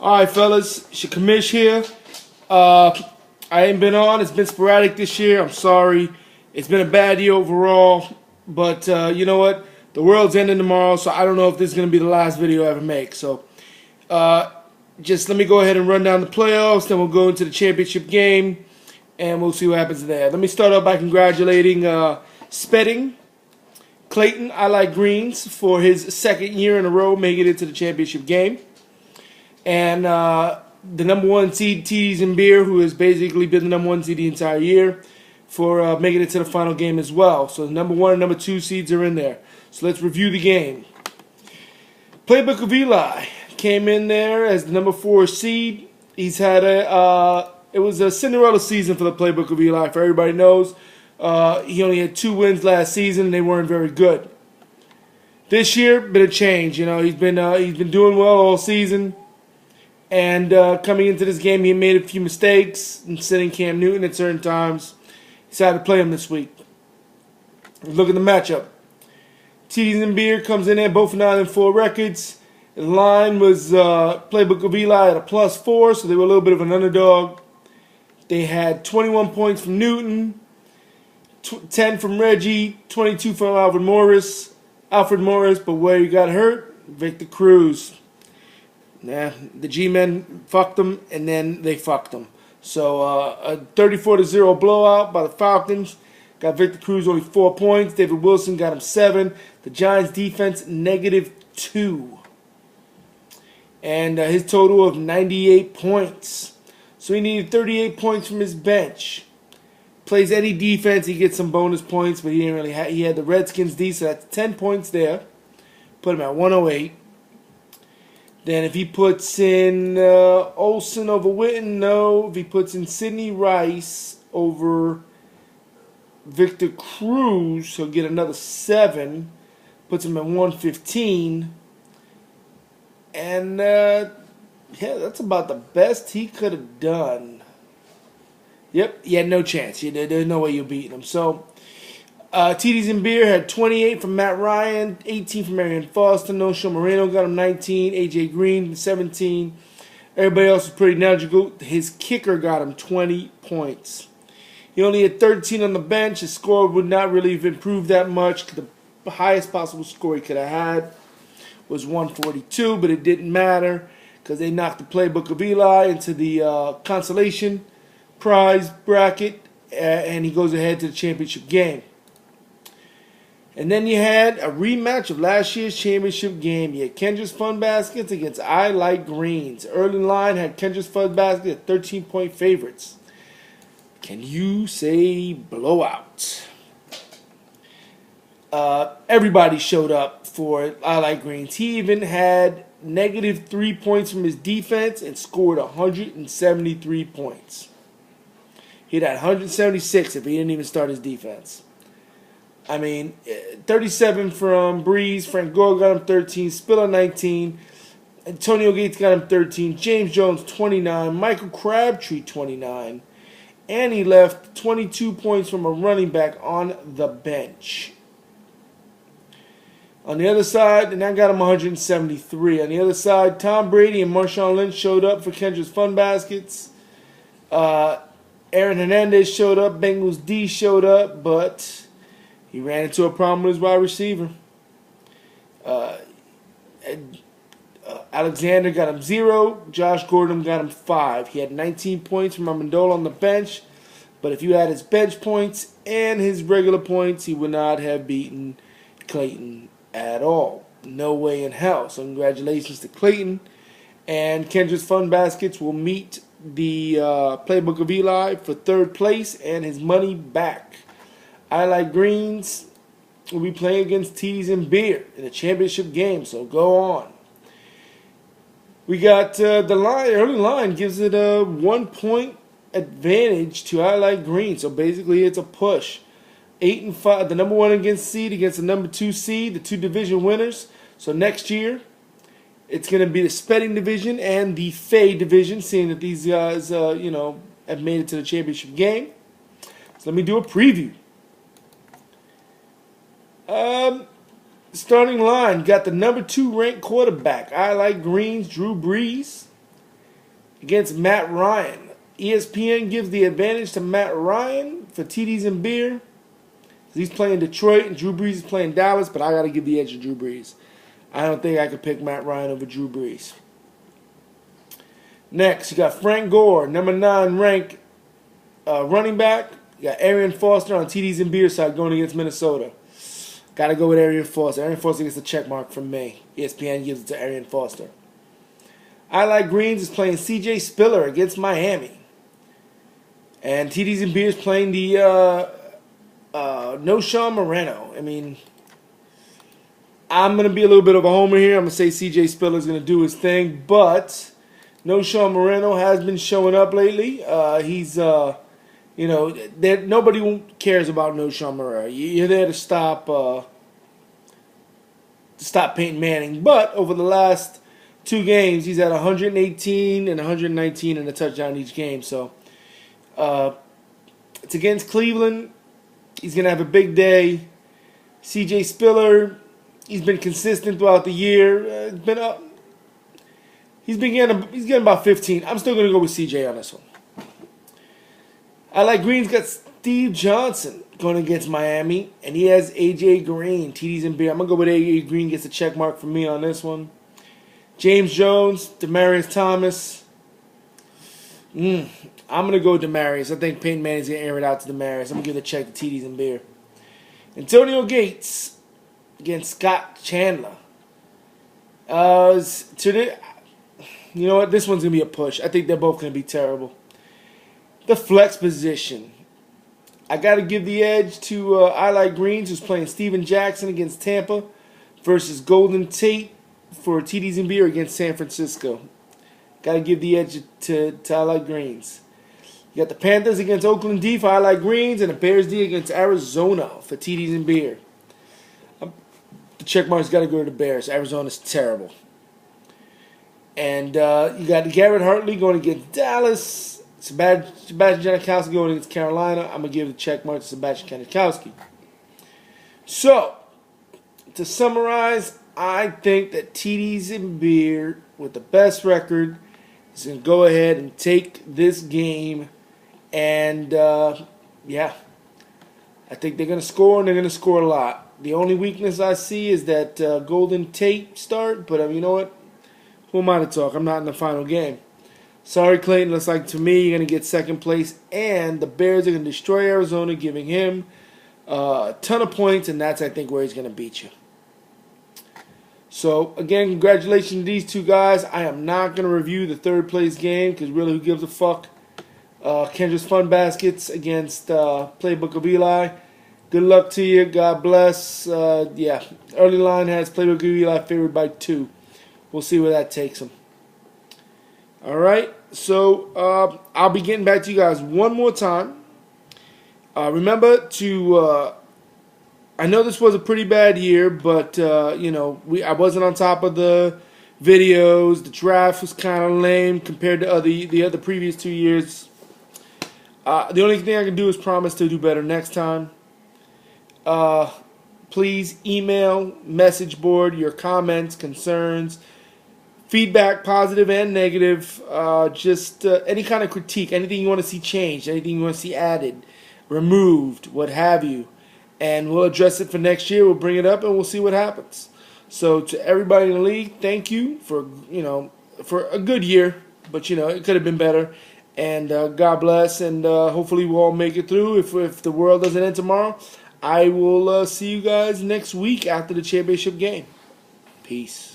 Alright, fellas, Shakamish here. I ain't been on. It's been sporadic this year. I'm sorry. It's been a bad year overall. But you know what? The world's ending tomorrow, so I don't know if this is going to be the last video I ever make. So just let me go ahead and run down the playoffs. Then we'll go into the championship game, and we'll see what happens there. Let me start off by congratulating Spedding Clayton, I Like Greens, for his second year in a row making it to the championship game. And the number one seed, Tees and Beer, who has basically been the number one seed the entire year, for making it to the final game as well. So the number one and number two seeds are in there. So let's review the game. Playbook of Eli came in there as the number 4 seed. He's had it was a Cinderella season for the Playbook of Eli. For everybody knows, he only had 2 wins last season, and they weren't very good. This year, been a change. You know, he's been doing well all season. And coming into this game, he made a few mistakes and sitting Cam Newton at certain times. Decided to play him this week. Look at the matchup. Tees and Beer comes in there, both 9-4 records. The line was Playbook of Eli at a +4, so they were a little bit of an underdog. They had 21 points from Newton, 10 from Reggie, 22 from Alfred Morris, but where he got hurt, Victor Cruz. Nah, the G-men fucked them, and then they fucked them. So a 34-0 blowout by the Falcons. Got Victor Cruz only 4 points. David Wilson got him 7. The Giants' defense, -2. And his total of 98 points. So he needed 38 points from his bench. Plays any defense, he gets some bonus points, but he didn't really have. He had the Redskins D, so that's 10 points there. Put him at 108. Then if he puts in Olsen over Witten, no. If he puts in Sidney Rice over Victor Cruz, he'll get another 7. Puts him at 115. And, yeah, that's about the best he could have done. Yep, he had no chance. There's no way you're beating him. So, TDs and Beer had 28 from Matt Ryan, 18 from Marion Foster. No Show Moreno got him 19. AJ Green 17. Everybody else was pretty negligible. His kicker got him 20 points. He only had 13 on the bench. His score would not really have improved that much. The highest possible score he could have had was 142, but it didn't matter because they knocked the Playbook of Eli into the consolation prize bracket, and he goes ahead to the championship game. And then you had a rematch of last year's championship game. You had Kendra's Fun Baskets against I Like Greens. Early line had Kendra's Fun Basket at 13-point favorites. Can you say blowout? Everybody showed up for I Like Greens. He even had -3 points from his defense and scored 173 points. He'd had 176 if he didn't even start his defense. I mean, 37 from Breeze. Frank Gore got him 13. Spiller 19. Antonio Gates got him 13. James Jones 29. Michael Crabtree 29. And he left 22 points from a running back on the bench. On the other side, and that got him 173. On the other side, Tom Brady and Marshawn Lynch showed up for Kendra's Fun Baskets. Aaron Hernandez showed up. Bengals D showed up, but he ran into a problem with his wide receiver. Alexander got him 0. Josh Gordon got him 5. He had 19 points from Amendola on the bench. But if you add his bench points and his regular points, he would not have beaten Clayton at all. No way in hell. So congratulations to Clayton. And Kendra's Fun Baskets will meet the Playbook of Eli for 3rd place and his money back. I Like Greens will be playing against Tees and Beer in a championship game, so go on. We got the line. Early line gives it a 1-point advantage to I Like Greens, so basically it's a push. 8-5, the number 1 against seed against the number 2 seed, the 2 division winners. So next year, it's going to be the Spedding division and the Fay division, seeing that these guys, have made it to the championship game. So let me do a preview. Starting line, got the number 2 ranked quarterback. I Like Greens, Drew Brees. against Matt Ryan. ESPN gives the advantage to Matt Ryan for TDs and beer. He's playing Detroit and Drew Brees is playing Dallas, but I got to give the edge to Drew Brees. I don't think I could pick Matt Ryan over Drew Brees. Next, you got Frank Gore, number 9 ranked running back. You got Arian Foster on TDs and beer side going against Minnesota. Got to go with Arian Foster. Arian Foster gets a check mark from me. ESPN gives it to Arian Foster. I Like Greens is playing CJ Spiller against Miami. And TDs and Beers playing the Noshawn Moreno. I mean, I'm going to be a little bit of a homer here. I'm going to say CJ Spiller is going to do his thing. But Noshawn Moreno has been showing up lately. He's, nobody cares about Noshawn Moreno. You're there to stop Peyton Manning. But over the last 2 games, he's at 118 and 119 and a touchdown each game. So, it's against Cleveland. He's going to have a big day. CJ Spiller, he's been consistent throughout the year. He's getting about 15. I'm still going to go with CJ on this one. I Like Green's got Steve Johnson going against Miami, and he has AJ Green, TDs and beer. I'm going to go with AJ Green, gets a check mark from me on this one. James Jones, Demaryius Thomas. I'm going to go with Demaryius. I think Peyton Manning's going to air it out to Demaryius. I'm going to give the check to TDs and beer. Antonio Gates against Scott Chandler. You know what? This one's going to be a push. I think they're both going to be terrible. The flex position. I got to give the edge to I Like Greens, who's playing Steven Jackson against Tampa versus Golden Tate for TDs and beer against San Francisco. Got to give the edge to I Like Greens. You got the Panthers against Oakland D for I Like Greens, and the Bears D against Arizona for TDs and beer. The check mark's got to go to the Bears. Arizona's terrible. And you got Garrett Hartley going against Dallas. Sebastian Janikowski going against Carolina. I'm going to give the check mark to Sebastian Janikowski. So, to summarize, I think that TDs and beer, with the best record, is going to go ahead and take this game. And, I think they're going to score, and they're going to score a lot. The only weakness I see is that Golden Tate start. But, you know what? Who am I to talk? I'm not in the final game. Sorry, Clayton. Looks like to me you're going to get second place. And the Bears are going to destroy Arizona, giving him a ton of points. And that's, I think, where he's going to beat you. So, again, congratulations to these 2 guys. I am not going to review the third place game because really, who gives a fuck? Kendra's Fun Baskets against Playbook of Eli. Good luck to you. God bless. Early line has Playbook of Eli favored by 2. We'll see where that takes him. All right. So, I'll be getting back to you guys one more time. Remember to... I know this was a pretty bad year, but I wasn't on top of the videos. The draft was kind of lame compared to the other previous 2 years. The only thing I can do is promise to do better next time. Please email, message board your comments, concerns, feedback, positive and negative. Just any kind of critique, anything you want to see changed, anything you want to see added, removed, what have you. And we'll address it for next year. We'll bring it up and we'll see what happens. So to everybody in the league, thank you for a good year. But it could have been better. And God bless. And hopefully we'll all make it through. If the world doesn't end tomorrow, I will see you guys next week after the championship game. Peace.